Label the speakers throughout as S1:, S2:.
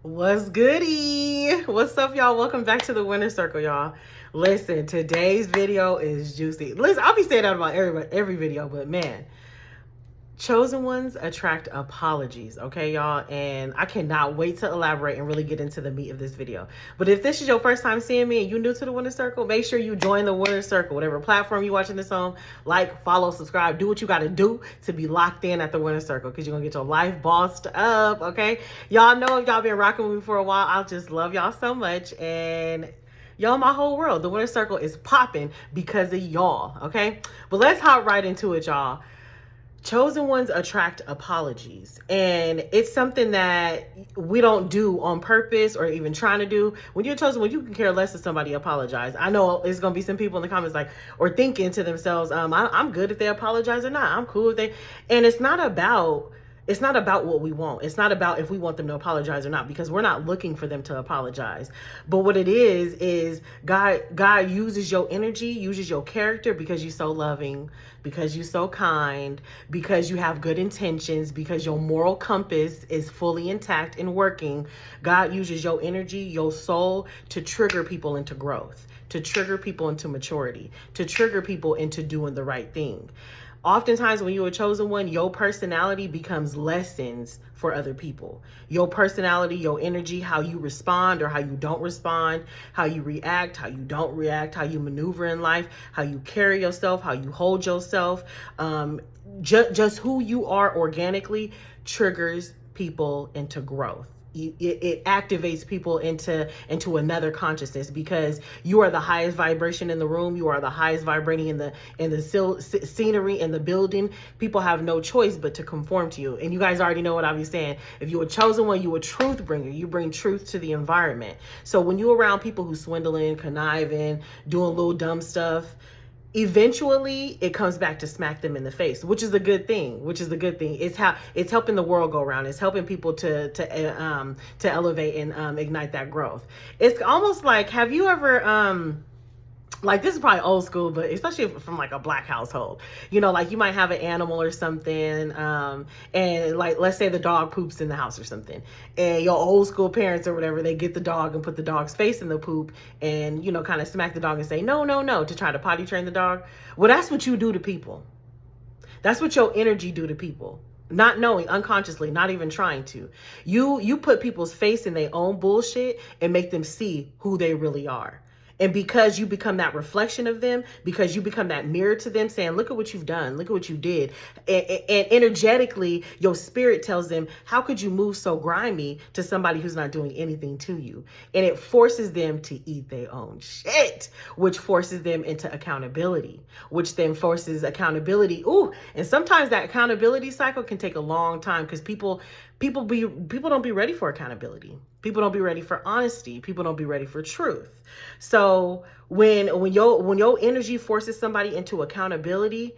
S1: What's goody? What's up, y'all? Welcome back to the Winner Circle, y'all. Listen, today's video is juicy. Listen, I'll be saying that about every video, but man, chosen ones attract apologies, okay, y'all? And I cannot wait to elaborate and really get into the meat of this video. But if this is your first time seeing me and you're new to the Winner Circle, make sure you join the Winner Circle, whatever platform you're watching this on. Like, follow, subscribe, do what you got to do to be locked in at the Winner Circle, because you're going to get your life bossed up, okay? Y'all know if y'all been rocking with me for a while, I just love y'all so much. And y'all, my whole world, the Winner Circle is popping because of y'all, okay? But let's hop right into it, y'all. Chosen ones attract apologies, and it's something that we don't do on purpose or even trying to do. When you're chosen, when you can care less if somebody apologize. I know there's gonna be some people in the comments like, or thinking to themselves, I'm good if they apologize or not. I'm cool if they, and it's not about what we want. It's not about if we want them to apologize or not, because we're not looking for them to apologize. But what it is God uses your energy, uses your character, because you're so loving, because you're so kind, because you have good intentions, because your moral compass is fully intact and working. God uses your energy, your soul, to trigger people into growth, to trigger people into maturity, to trigger people into doing the right thing. Oftentimes when you're a chosen one, your personality becomes lessons for other people. Your personality, your energy, how you respond or how you don't respond, how you react, how you don't react, how you maneuver in life, how you carry yourself, how you hold yourself, just who you are organically triggers people into growth. It activates people into another consciousness, because you are the highest vibration in the room. You are the highest vibrating in the scenery, in the building. People have no choice but to conform to you. And you guys already know what I'll be saying. If you're a chosen one, you're a truth bringer. You bring truth to the environment. So when you're around people who swindling, conniving, doing little dumb stuff, eventually it comes back to smack them in the face, which is a good thing. It's helping the world go around. It's helping people to elevate and ignite that growth. It's almost like, have you ever like, this is probably old school, but especially from like a black household, like you might have an animal or something, and like, let's say the dog poops in the house or something, and your old school parents or whatever, they get the dog and put the dog's face in the poop and, kind of smack the dog and say, no, no, no, to try to potty train the dog. Well, that's what you do to people. That's what your energy do to people. Not knowing, unconsciously, not even trying to. You put people's face in their own bullshit and make them see who they really are. And because you become that reflection of them, because you become that mirror to them, saying, look at what you've done, look at what you did. And energetically, your spirit tells them, how could you move so grimy to somebody who's not doing anything to you? And it forces them to eat their own shit, which forces them into accountability, which then forces accountability. Ooh, and sometimes that accountability cycle can take a long time, because people don't be ready for accountability. People don't be ready for honesty. People don't be ready for truth. So when your energy forces somebody into accountability,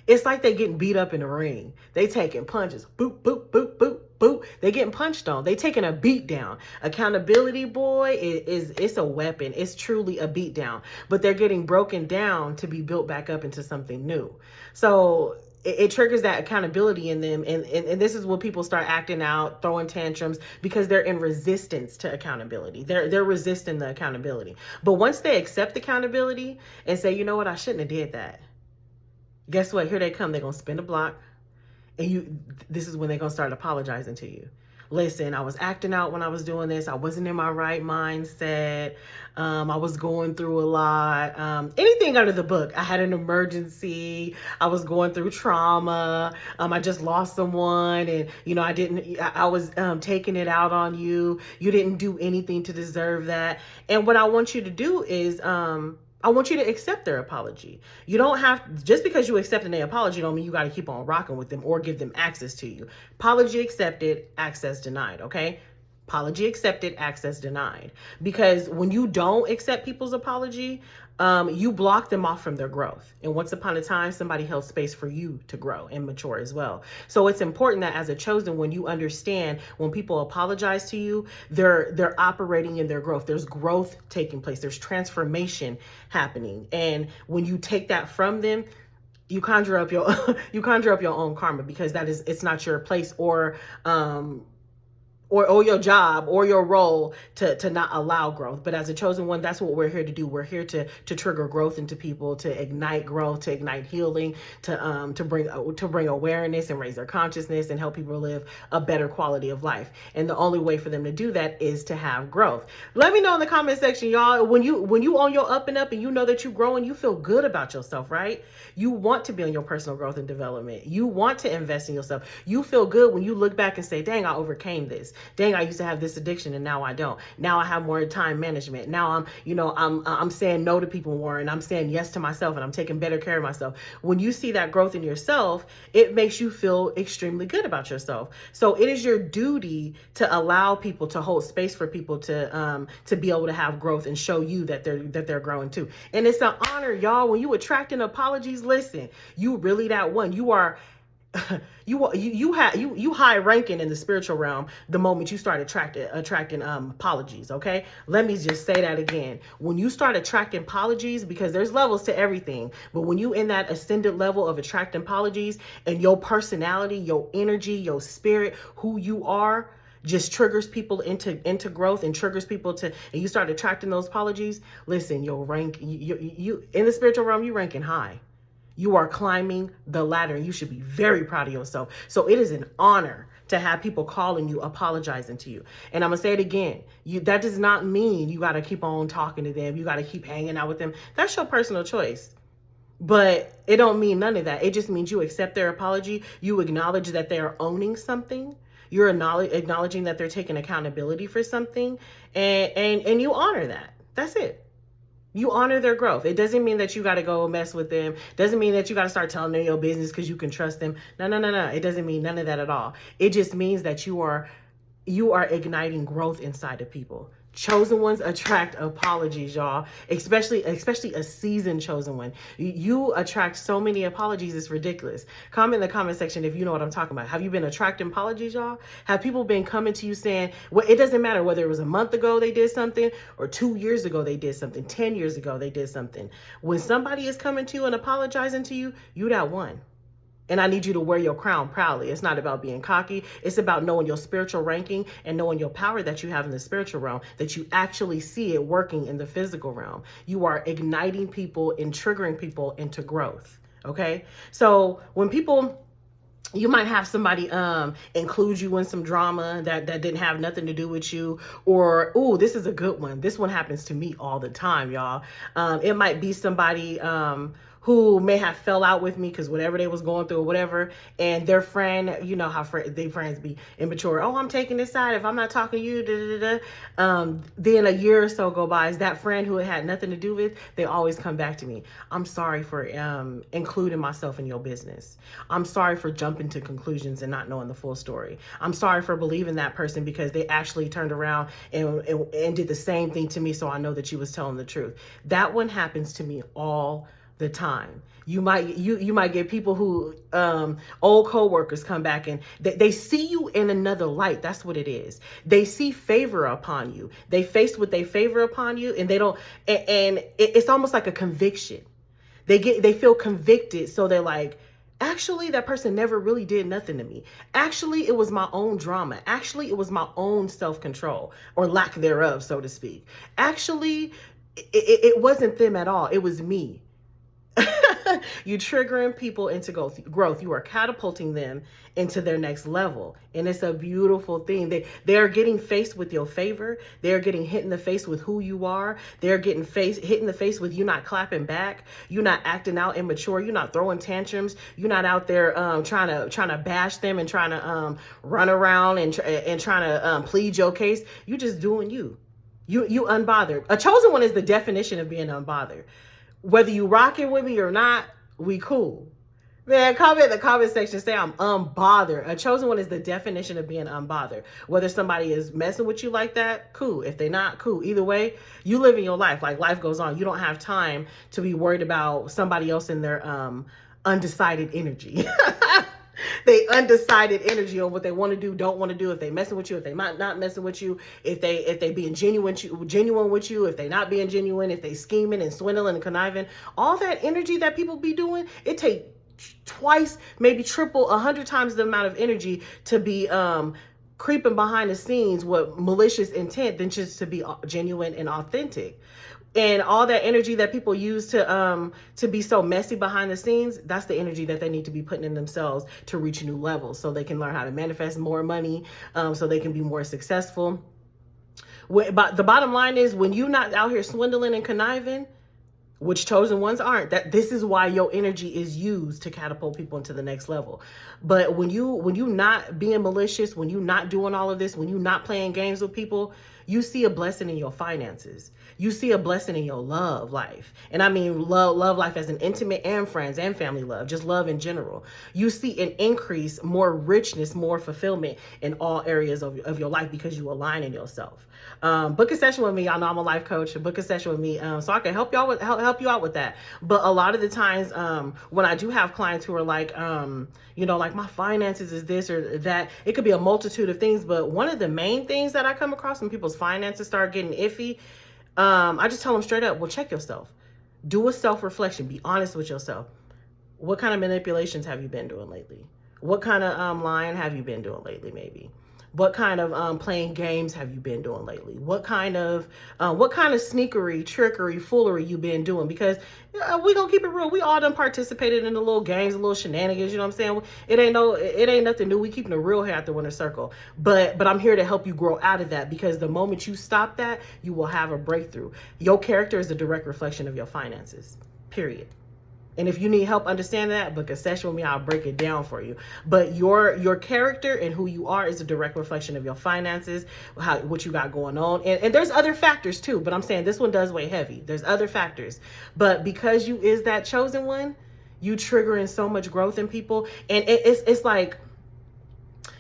S1: it's like they getting beat up in the ring. They taking punches. Boop, boop, boop, boop, boop. They getting punched on. They taking a beat down. Accountability, boy, it's a weapon. It's truly a beat down. But they're getting broken down to be built back up into something new. So it triggers that accountability in them. And this is when people start acting out, throwing tantrums, because they're in resistance to accountability. They're resisting the accountability. But once they accept accountability and say, you know what, I shouldn't have did that. Guess what? Here they come. They're going to spin a block. And this is when they're going to start apologizing to you. Listen, I was acting out when I was doing this. I wasn't in my right mindset. I was going through a lot. Anything under the book. I had an emergency. I was going through trauma. I just lost someone, and I was taking it out on you. You didn't do anything to deserve that. And what I want you to do is I want you to accept their apology. You don't have, just because you accept an apology don't mean you got to keep on rocking with them or give them access to you. Apology accepted, access denied, okay? Apology accepted, access denied. Because when you don't accept people's apology, you block them off from their growth. And once upon a time, somebody held space for you to grow and mature as well. So it's important that as a chosen, when you understand when people apologize to you, they're operating in their growth. There's growth taking place. There's transformation happening. And when you take that from them, you conjure up your own karma, because it's not your place or or your job or your role to not allow growth. But as a chosen one, that's what we're here to do. We're here to trigger growth into people, to ignite growth, to ignite healing, to bring awareness and raise their consciousness and help people live a better quality of life. And the only way for them to do that is to have growth. Let me know in the comment section, y'all, when you on your up and up and you know that you're growing, you feel good about yourself, right? You want to be on your personal growth and development. You want to invest in yourself. You feel good when you look back and say, dang, I overcame this. Dang, I used to have this addiction and now I don't. Now I have more time management. Now I'm saying no to people more and I'm saying yes to myself and I'm taking better care of myself. When you see that growth in yourself, it makes you feel extremely good about yourself. So it is your duty to allow people, to hold space for people to be able to have growth and show you that they're growing too. And it's an honor, y'all. When you attracting apologies, listen, you really that one. You are you high ranking in the spiritual realm the moment you start attracting apologies. Okay, let me just say that again. When you start attracting apologies, because there's levels to everything, but when you in that ascended level of attracting apologies and your personality, your energy, your spirit, who you are, just triggers people into growth and triggers people and you start attracting those apologies. Listen, you'll rank you in the spiritual realm. You ranking high. You are climbing the ladder and you should be very proud of yourself. So it is an honor to have people calling you, apologizing to you. And I'm gonna say it again. That does not mean you got to keep on talking to them. You got to keep hanging out with them. That's your personal choice. But it don't mean none of that. It just means you accept their apology. You acknowledge that they are owning something. You're acknowledging that they're taking accountability for something, and you honor that. That's it. You honor their growth. It doesn't mean that you got to go mess with them. Doesn't mean that you got to start telling them your business because you can trust them. No. It doesn't mean none of that at all. It just means that you are igniting growth inside of people. Chosen ones attract apologies, y'all. Especially a seasoned chosen one. You attract so many apologies, it's ridiculous. Comment in the comment section if you know what I'm talking about. Have you been attracting apologies, y'all? Have people been coming to you saying, well, it doesn't matter whether it was a month ago they did something or 2 years ago they did something, 10 years ago they did something. When somebody is coming to you and apologizing to you, you that one. And I need you to wear your crown proudly. It's not about being cocky. It's about knowing your spiritual ranking and knowing your power that you have in the spiritual realm, that you actually see it working in the physical realm. You are igniting people and triggering people into growth. Okay. So when you might have somebody include you in some drama that didn't have nothing to do with you, or, oh, this is a good one. This one happens to me all the time, y'all. It might be somebody who may have fell out with me because whatever they was going through or whatever, and their friend, you know how they friends be immature. Oh, I'm taking this side. If I'm not talking to you, then a year or so go by. Is that friend who it had nothing to do with? They always come back to me. I'm sorry for including myself in your business. I'm sorry for jumping to conclusions and not knowing the full story. I'm sorry for believing that person because they actually turned around and did the same thing to me. So I know that you was telling the truth. That one happens to me all the time. You might get people who old co-workers come back and they see you in another light. That's what it is. They see favor upon you. They face what they favor upon you, and they don't. And it's almost like a conviction. They feel convicted, so they're like, actually, that person never really did nothing to me. Actually, it was my own drama. Actually, it was my own self-control or lack thereof, so to speak. Actually, it wasn't them at all. It was me. You're triggering people into growth. You are catapulting them into their next level. And it's a beautiful thing. They are getting faced with your favor. They're getting hit in the face with who you are. They're getting hit in the face with you not clapping back. You're not acting out immature. You're not throwing tantrums. You're not out there trying to bash them and trying to run around and trying to plead your case. You're just doing you. You unbothered. A chosen one is the definition of being unbothered. Whether you rocking with me or not, we cool. Man, comment in the comment section, say I'm unbothered. A chosen one is the definition of being unbothered. Whether somebody is messing with you like that, cool. If they not, cool. Either way, you living your life. Like, life goes on. You don't have time to be worried about somebody else in their undecided energy. They undecided energy on what they want to do, don't want to do, if they messing with you, if they might not messing with you, if they being genuine with you, if they not being genuine, if they scheming and swindling and conniving. All that energy that people be doing, it take twice, maybe triple, 100 times the amount of energy to be creeping behind the scenes with malicious intent than just to be genuine and authentic. And all that energy that people use to be so messy behind the scenes, that's the energy that they need to be putting in themselves to reach new levels, so they can learn how to manifest more money, so they can be more successful. But the bottom line is, when you're not out here swindling and conniving, which chosen ones aren't, that this is why your energy is used to catapult people into the next level. But when you not being malicious, when you not doing all of this, when you not playing games with people, you see a blessing in your finances. You see a blessing in your love life. And I mean love life as an intimate and friends and family love, just love in general. You see an increase, more richness, more fulfillment in all areas of your life, because you align in yourself. Book a session with me. Y'all know I'm a life coach. Book a session with me so I can help you out with that. But a lot of the times when I do have clients who are like, like my finances is this or that, it could be a multitude of things. But one of the main things that I come across when people's finances start getting iffy, I just tell them straight up, well, check yourself. Do a self-reflection. Be honest with yourself. What kind of manipulations have you been doing lately? What kind of lying have you been doing lately, maybe? What kind of playing games have you been doing lately? What kind of sneakery, trickery, foolery you been doing? Because we gonna keep it real. We all done participated in the little games, the little shenanigans. You know what I'm saying? It ain't nothing new. We keeping it real here at the Winner Circle. But I'm here to help you grow out of that, because the moment you stop that, you will have a breakthrough. Your character is a direct reflection of your finances. Period. And if you need help understanding that, book a session with me. I'll break it down for you. But your character and who you are is a direct reflection of your finances, what you got going on. And there's other factors too, but I'm saying this one does weigh heavy. There's other factors. But because you is that chosen one, you triggering so much growth in people. And it's like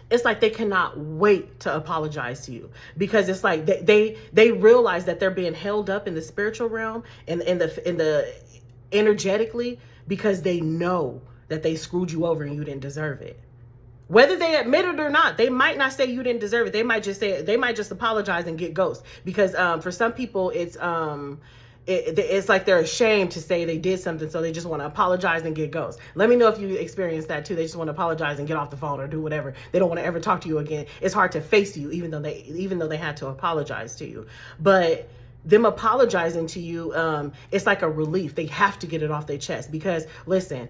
S1: they cannot wait to apologize to you, because it's like they realize that they're being held up in the spiritual realm and in the energetically, because they know that they screwed you over and you didn't deserve it. Whether they admit it or not, they might not say you didn't deserve it. They might just apologize and get ghost. Because for some people, it's like they're ashamed to say they did something, so they just want to apologize and get ghost. Let me know if you experience that too. They just want to apologize and get off the phone or do whatever. They don't want to ever talk to you again. It's hard to face you, even though they had to apologize to you. But them apologizing to you, it's like a relief. They have to get it off their chest, because listen,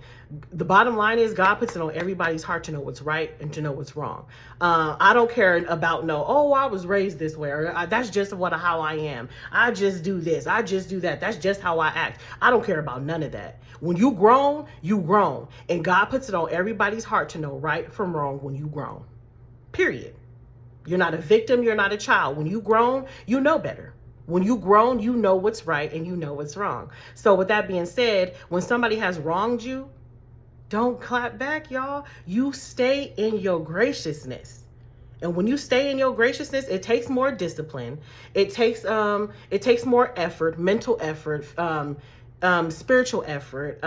S1: the bottom line is, God puts it on everybody's heart to know what's right and to know what's wrong. I don't care about I was raised this way, or that's just how I am. I just do this. I just do that. That's just how I act. I don't care about none of that. When you grown, and God puts it on everybody's heart to know right from wrong when you grown. Period. You're not a victim. You're not a child. When you grown, you know better. When you grown, you know what's right and you know what's wrong. So with that being said, when somebody has wronged you, don't clap back, y'all. You stay in your graciousness. And when you stay in your graciousness, it takes more discipline. It takes more effort, mental effort, spiritual effort.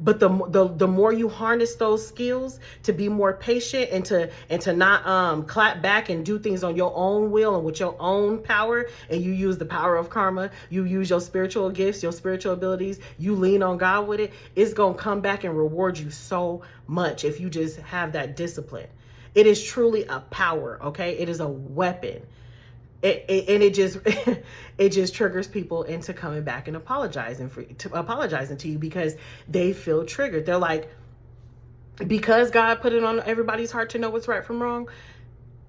S1: But the more you harness those skills to be more patient and to not clap back and do things on your own will and with your own power, and you use the power of karma, you use your spiritual gifts, your spiritual abilities, you lean on God with it, it's gonna come back and reward you so much if you just have that discipline. It is truly a power, okay? It is a weapon. It just triggers people into coming back and apologizing to you, because they feel triggered. They're like, because God put it on everybody's heart to know what's right from wrong.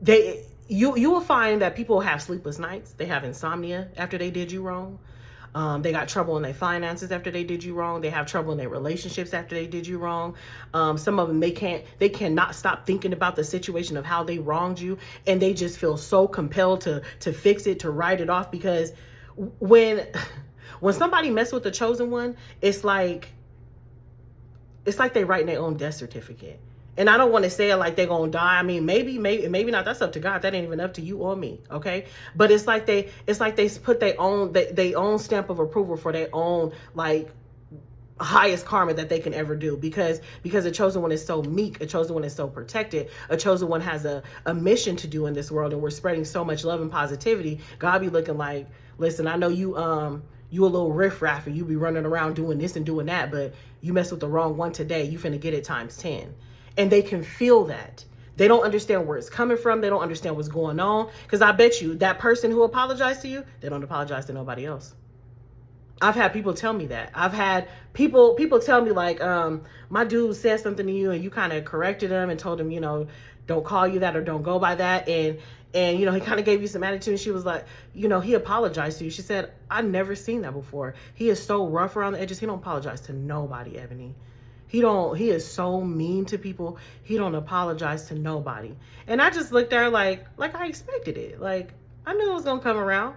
S1: You will find that people have sleepless nights. They have insomnia after they did you wrong. They got trouble in their finances after they did you wrong. They have trouble in their relationships after they did you wrong. Some of them, they cannot stop thinking about the situation of how they wronged you. And they just feel so compelled to fix it, to write it off. Because when somebody messes with the chosen one, it's like they writing their own death certificate. And I don't want to say it like they're going to die. I mean, maybe not. That's up to God. That ain't even up to you or me. Okay. But it's like they put their own stamp of approval for their own, like, highest karma that they can ever do, because a chosen one is so meek, a chosen one is so protected, a chosen one has a mission to do in this world, and we're spreading so much love and positivity. God be looking like, listen, I know you a little riffraff and you be running around doing this and doing that, but you mess with the wrong one today, you finna get it times 10. And they can feel that. They don't understand where it's coming from. They don't understand what's going on. Because I bet you that person who apologized to you, they don't apologize to nobody else. I've had people tell me that. I've had people tell me like, my dude said something to you and you kind of corrected him and told him, you know, don't call you that or don't go by that. And you know, he kind of gave you some attitude and she was like, you know, he apologized to you. She said, I never seen that before. He is so rough around the edges. He don't apologize to nobody, Ebony. He is so mean to people. He don't apologize to nobody. And I just looked at her like I expected it. Like, I knew it was going to come around.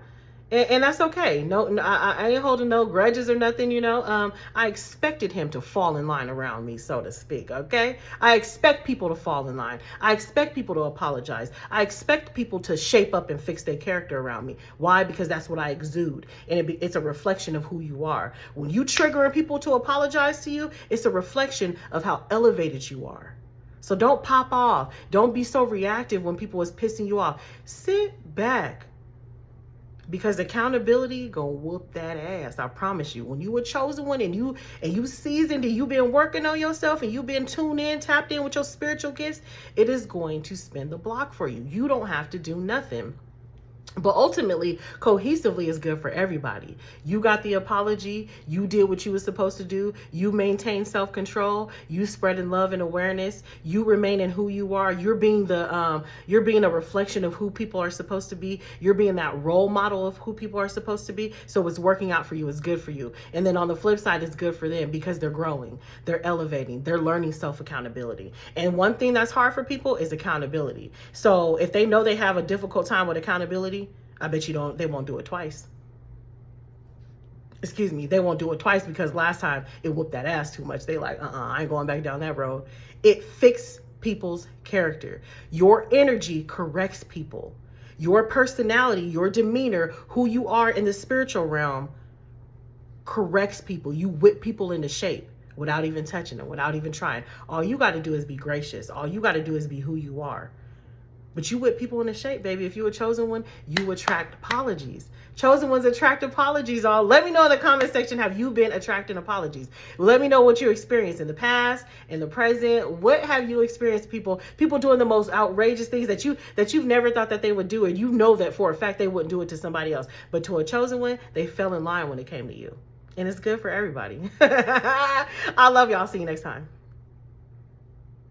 S1: And that's okay. No, I ain't holding no grudges or nothing, you know. I expected him to fall in line around me, so to speak, okay? I expect people to fall in line. I expect people to apologize. I expect people to shape up and fix their character around me. Why? Because that's what I exude. And it's a reflection of who you are. When you triggering people to apologize to you, it's a reflection of how elevated you are. So don't pop off. Don't be so reactive when people is pissing you off. Sit back. Because accountability gonna whoop that ass. I promise you. When you a chosen one and you seasoned and you been working on yourself and you been tuned in, tapped in with your spiritual gifts, it is going to spin the block for you. You don't have to do nothing. But ultimately, cohesively is good for everybody. You got the apology. You did what you were supposed to do. You maintain self-control. You spreading love and awareness. You remain in who you are. You're being a reflection of who people are supposed to be. You're being that role model of who people are supposed to be. So it's working out for you. It's good for you. And then on the flip side, it's good for them because they're growing. They're elevating. They're learning self-accountability. And one thing that's hard for people is accountability. So if they know they have a difficult time with accountability, I bet they won't do it twice. Excuse me, they won't do it twice because last time it whooped that ass too much. They like, I ain't going back down that road. It fixes people's character. Your energy corrects people. Your personality, your demeanor, who you are in the spiritual realm corrects people. You whip people into shape without even touching them, without even trying. All you got to do is be gracious. All you got to do is be who you are. But you whip people into shape, baby. If you're a chosen one, you attract apologies. Chosen ones attract apologies. All let me know in the comment section, have you been attracting apologies? Let me know what you experienced in the past, in the present. What have you experienced people doing the most outrageous things that you've never thought that they would do, and you know that for a fact they wouldn't do it to somebody else. But to a chosen one, they fell in line when it came to you. And it's good for everybody. I love y'all. See you next time.